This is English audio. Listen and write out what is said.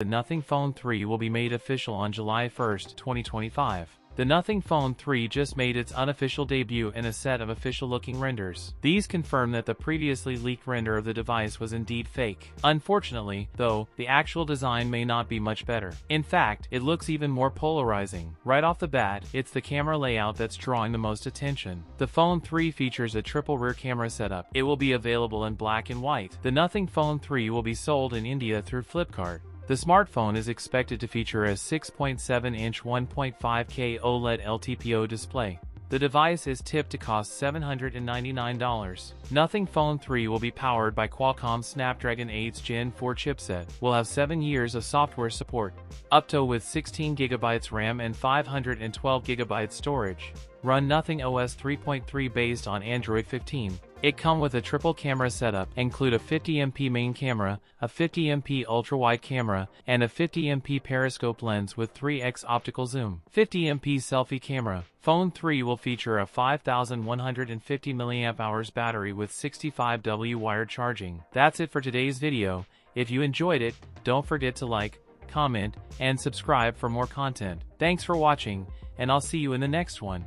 The Nothing Phone 3 will be made official on July 1, 2025. The Nothing Phone 3 just made its unofficial debut in a set of official-looking renders. These confirm that the previously leaked render of the device was indeed fake. Unfortunately, though, the actual design may not be much better. In fact, it looks even more polarizing. Right off the bat, it's the camera layout that's drawing the most attention. The Phone 3 features a triple rear camera setup. It will be available in black and white. The Nothing Phone 3 will be sold in India through Flipkart. The smartphone is expected to feature a 6.7-inch 1.5K OLED LTPO display. The device is tipped to cost $799. Nothing Phone 3 will be powered by Qualcomm's Snapdragon 8's Gen 4 chipset. Will have 7 years of software support, up to with 16GB RAM and 512GB storage. Run Nothing OS 3.3 based on Android 15. It comes with a triple camera setup, include a 50MP main camera, a 50MP ultra-wide camera, and a 50MP periscope lens with 3x optical zoom. 50MP selfie camera. Phone 3 will feature a 5150 mAh battery with 65W wired charging. That's it for today's video. If you enjoyed it, don't forget to like, comment, and subscribe for more content. Thanks for watching, and I'll see you in the next one.